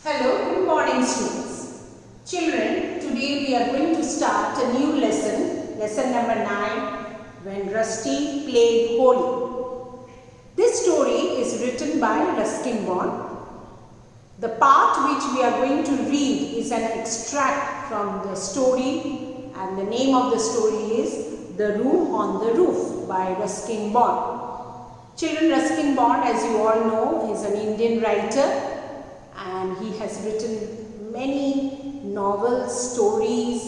Hello, good morning students. Children, today we are going to start a new lesson number 9, When Rusty Played Holi. This story is written by Ruskin Bond. The part which we are going to read is an extract from the story, and the name of the story is The Room on the Roof by Ruskin Bond. Children, Ruskin Bond, as you all know, is an Indian writer, and he has written many novels, stories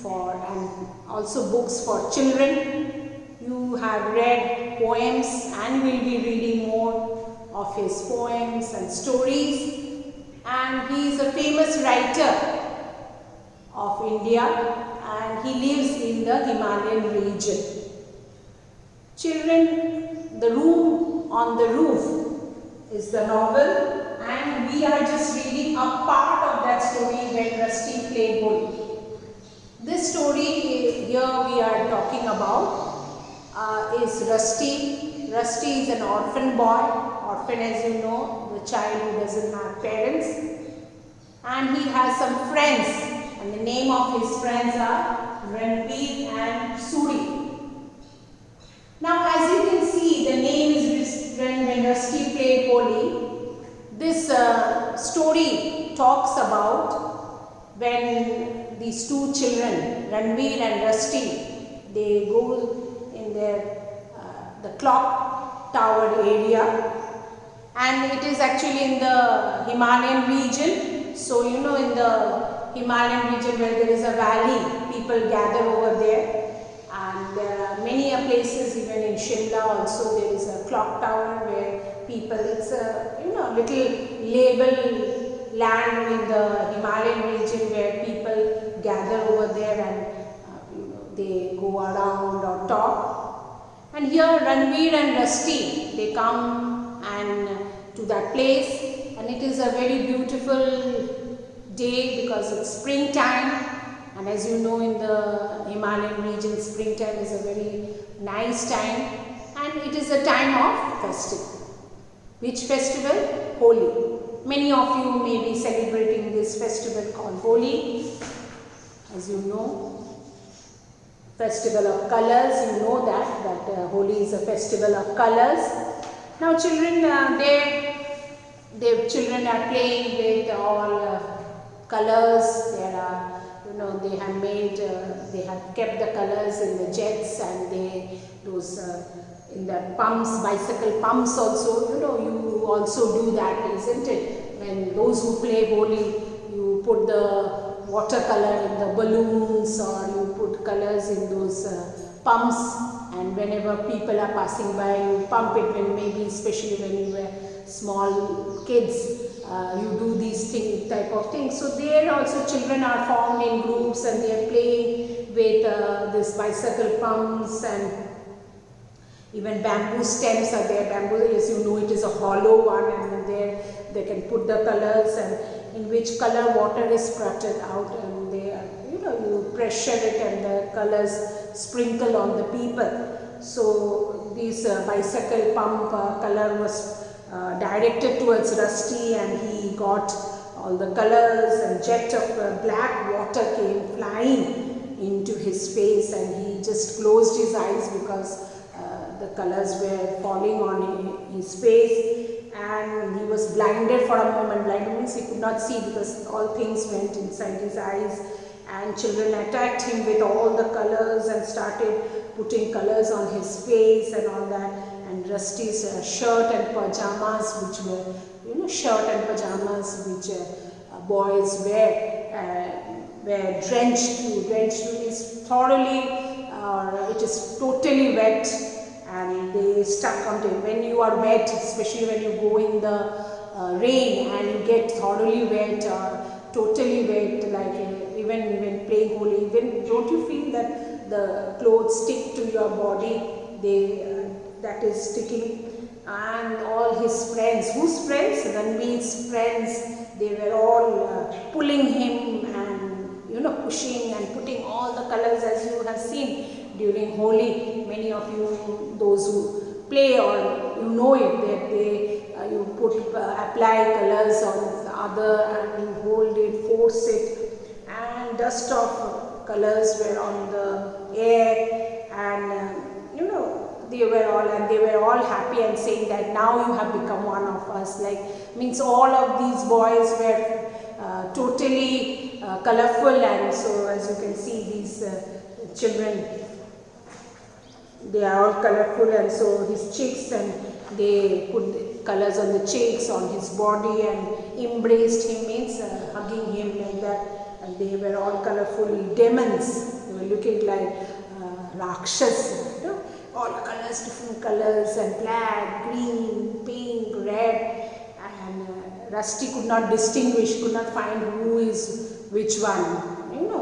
and also books for children. You have read poems and will be reading more of his poems and stories, and he is a famous writer of India, and he lives in the Himalayan region. Children, The Room on the Roof is the novel, and we are just reading a part of that story, When Rusty Played Holi. This story here we are talking about is Rusty. Rusty is an orphan boy. Orphan, as you know, the child who doesn't have parents, and he has some friends, and the name of his friends are Ranveer and Suri. Now, as you can see, the name is When Rusty Played Holi. This story talks about when these two children, Ranveer and Rusty, they go in the clock tower area, and it is actually in the Himalayan region. So you know, in the Himalayan region where there is a valley, people gather over there, and there are many places, even in Shimla also there is a clock tower where people, it's a little label land in the Himalayan region where people gather over there and they go around or talk. And here Ranveer and Rusty, they come and to that place, and it is a very beautiful day because it's springtime, and as you know, in the Himalayan region springtime is a very nice time, and it is a time of festival. Which festival? Holi. Many of you may be celebrating this festival called Holi. As you know, festival of colors. You know that Holi is a festival of colors. Now, children, children are playing with all colors. There are, they have made, they have kept the colors in the jets, and in the pumps, bicycle pumps also, you also do that, isn't it? When those who play Holi, you put the watercolor in the balloons, or you put colors in those pumps, and whenever people are passing by, you pump it, when maybe especially when you were small kids, you do these type of things. So there also children are formed in groups, and they are playing with this bicycle pumps, and even bamboo stems are there. Bamboo, as you know, it is a hollow one, and there they can put the colors, and in which color water is spurted out, and they are, you pressure it, and the colors sprinkle on the people. So this bicycle pump color was directed towards Rusty, and he got all the colors, and jet of black water came flying into his face, and he just closed his eyes because the colors were falling on his face, and he was blinded for a moment. Blinded means he could not see because all things went inside his eyes, and children attacked him with all the colors and started putting colors on his face and all that. And Rusty's shirt and pajamas, which were, shirt and pajamas which boys wear, were drenched. It is thoroughly, it is totally wet, and they stuck onto it. When you are wet, especially when you go in the rain and you get thoroughly wet or totally wet, like even when playing Holi, don't you feel that the clothes stick to your body? That is sticking. And all his friends, whose friends? Ranveer's friends, they were all pulling him and pushing and putting all the colors, as you have seen during Holi. Many of you, those who play, or it, that you apply colors on father, and he hold it, force it, and dust of colors were on the air, and they were all happy and saying that now you have become one of us. Like, means all of these boys were totally colorful, and so as you can see, these children, they are all colorful, and so his cheeks, and they put colors on the cheeks, on his body, and embraced him, means hugging him like that, and they were all colorful demons. They were looking like Rakshas, all colors, different colors, and black, green, pink, red, and Rusty could not distinguish, could not find who is which one.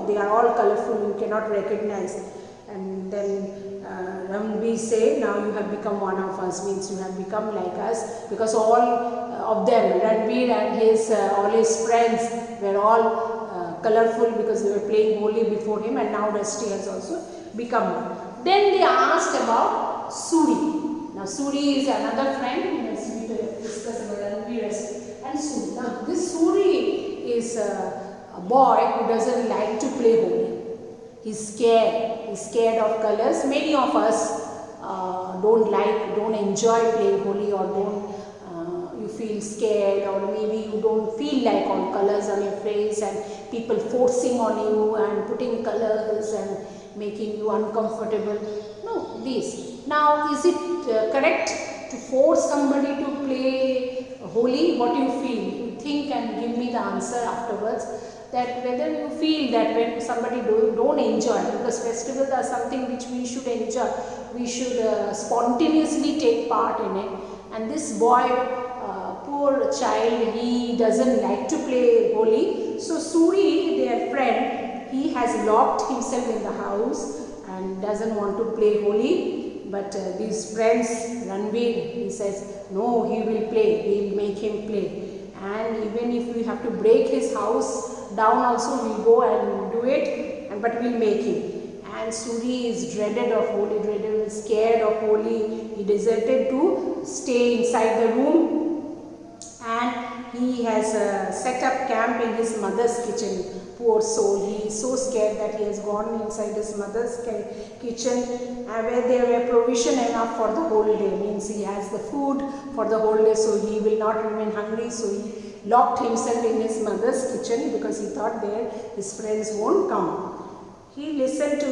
They are all colorful, you cannot recognize. And then Ranveer said, now you have become one of us, means you have become like us, because all of them, Ranveer and all his friends were all colorful because they were playing Holi before him, and now Rusty has also become one. Then they asked about Suri. Now Suri is another friend. Let's discuss about Ranveer and Suri. Now this Suri is a boy who doesn't like to play Holi. He's scared. He's scared of colors. Many of us don't enjoy playing Holi, or you feel scared, or maybe you don't feel like all colors on your face and people forcing on you and putting colors and making you uncomfortable. No, this. Now, is it correct to force somebody to play Holi? What do you feel? You think and give me the answer afterwards. That whether you feel that when somebody don't enjoy, because festivals are something which we should enjoy, we should spontaneously take part in it. And this boy, poor child, he doesn't like to play Holi. So Suri, their friend, he has locked himself in the house and doesn't want to play Holi. But these friends, Ranveer, he says, no, he will play, we will make him play. And even if we have to break his house down also, we'll go and do it, but we'll make him. And Suri is dreaded of Holi, dreaded, scared of Holi. He decided to stay inside the room, and he has set up camp in his mother's kitchen. Poor soul, he is so scared that he has gone inside his mother's kitchen, where there were provision enough for the whole day. Means he has the food for the whole day, so he will not remain hungry. So he locked himself in his mother's kitchen because he thought there his friends won't come. He listened to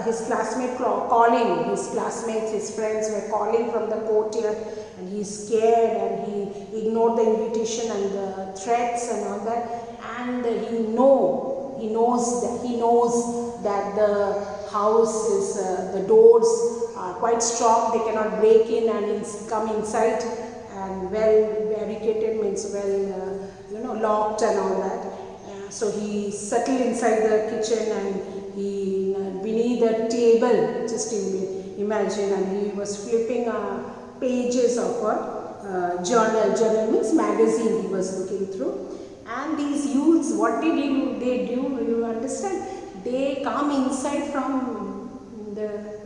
his classmate calling, his classmates, his friends were calling from the courtyard, and he's scared and he ignored the invitation and the threats and all that. And he knows that the house is, the doors are quite strong, they cannot break in and come inside, and well barricaded, means well locked and all that. So he settled inside the kitchen, and he beneath the table, just imagine, and he was flipping pages of a journal. Journal means magazine he was looking through. And these youths, what did they do? You understand? They come inside from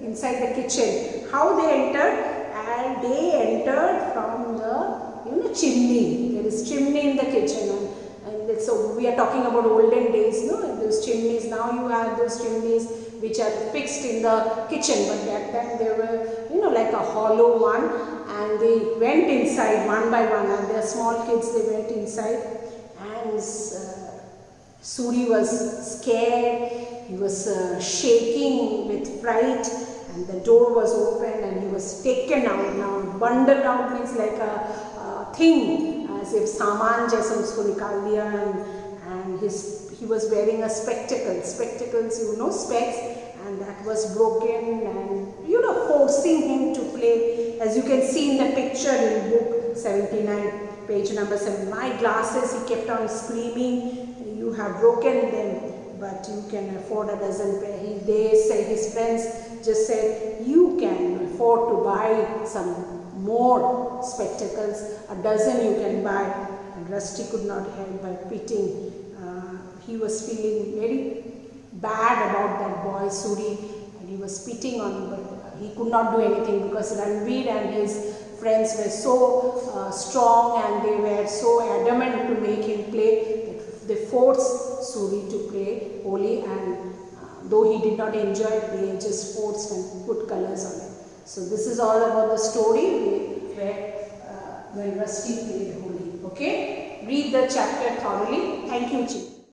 inside the kitchen. How they entered? And they entered from the chimney. There is chimney in the kitchen, and so we are talking about olden days. Those chimneys. Now you have those chimneys which are fixed in the kitchen, but back then they were like a hollow one, and they went inside one by one. And they are small kids. They went inside. And Suri was scared, he was shaking with fright, and the door was open and he was taken out. Now bundled out means like a thing, as if saman jaisa usko nikal diya, and he was wearing a spectacles, specs, and that was broken, and forcing him to play, as you can see in the picture in book 79. Page number 7. My glasses, he kept on screaming, you have broken them, but you can afford a dozen pair. They say, his friends just said, you can afford to buy some more spectacles, a dozen you can buy. And Rusty could not help by pitying. He was feeling very bad about that boy Suri, and he was pitying on him, but he could not do anything because Ranveer and his friends were so strong and they were so adamant to make him play that they forced Suri to play Holi, and though he did not enjoy it, they just forced and put colors on it. So this is all about the story when Rusty played Holi. Okay, read the chapter thoroughly. Thank you, children.